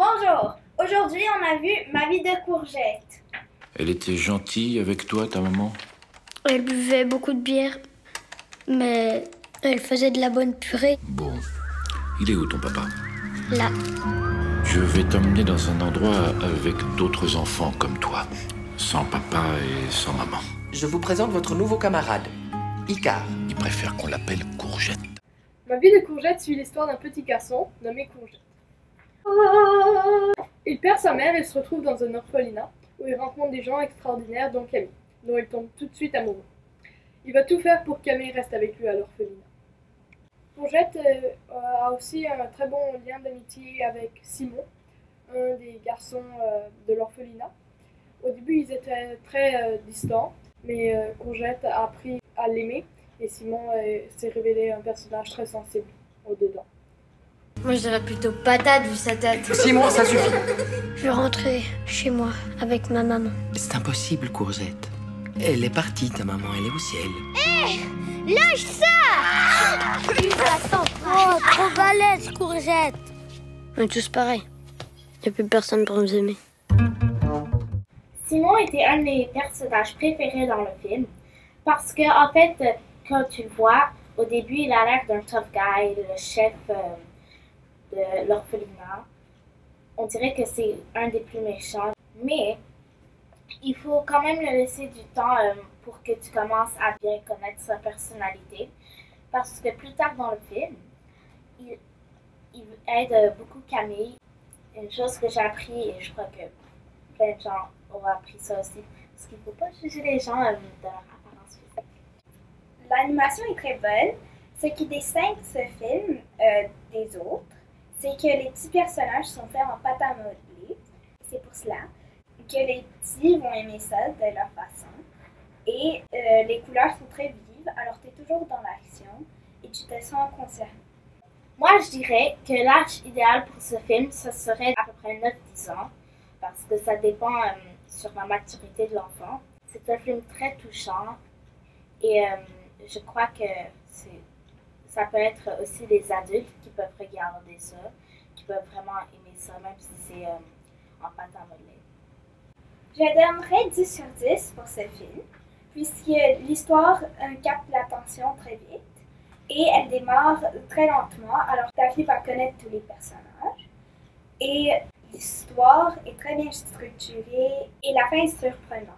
Bonjour, aujourd'hui on a vu ma vie de courgette. Elle était gentille avec toi, ta maman? Elle buvait beaucoup de bière, mais elle faisait de la bonne purée. Bon, il est où ton papa? Là. Je vais t'emmener dans un endroit avec d'autres enfants comme toi, sans papa et sans maman. Je vous présente votre nouveau camarade, Icar. Il préfère qu'on l'appelle Courgette. Ma vie de courgette suit l'histoire d'un petit garçon nommé Courgette. Il perd sa mère et se retrouve dans un orphelinat où il rencontre des gens extraordinaires dont Camille, dont il tombe tout de suite amoureux. Il va tout faire pour que Camille reste avec lui à l'orphelinat. Courgette a aussi un très bon lien d'amitié avec Simon, un des garçons de l'orphelinat. Au début, ils étaient très distants, mais Courgette a appris à l'aimer et Simon s'est révélé un personnage très sensible au-dedans. Moi, je dirais plutôt patate vu sa tête. Simon, ça suffit. Je vais rentrer chez moi avec ma maman. C'est impossible, Courgette. Elle est partie, ta maman, elle est au ciel. Hé, lâche ça! Oh, trop balèze, Courgette. On est tous pareils. Il n'y a plus personne pour nous aimer. Simon était un de mes personnages préférés dans le film parce que, en fait, quand tu le vois, au début, il a l'air d'un tough guy, le chef de l'orphelinat. On dirait que c'est un des plus méchants, mais il faut quand même le laisser du temps pour que tu commences à bien connaître sa personnalité. Parce que plus tard dans le film, il aide beaucoup Camille. Une chose que j'ai appris, et je crois que plein de gens ont appris ça aussi, parce qu'il ne faut pas juger les gens de leur apparence physique. L'animation est très bonne. Ce qui distingue ce film des autres, c'est que les petits personnages sont faits en pâte à modeler. C'est pour cela que les petits vont aimer ça de leur façon. Et les couleurs sont très vives, alors tu es toujours dans l'action et tu te sens concerné. Moi, je dirais que l'âge idéal pour ce film, ce serait à peu près 9-10 ans, parce que ça dépend sur la maturité de l'enfant. C'est un film très touchant et je crois que ça peut être aussi des adultes qui peuvent regarder ça, qui peuvent vraiment aimer ça, même si c'est en pâte à modeler. Je donnerais 10 sur 10 pour ce film, puisque l'histoire capte l'attention très vite et elle démarre très lentement, alors tu arrives à connaître tous les personnages. Et l'histoire est très bien structurée et la fin est surprenante.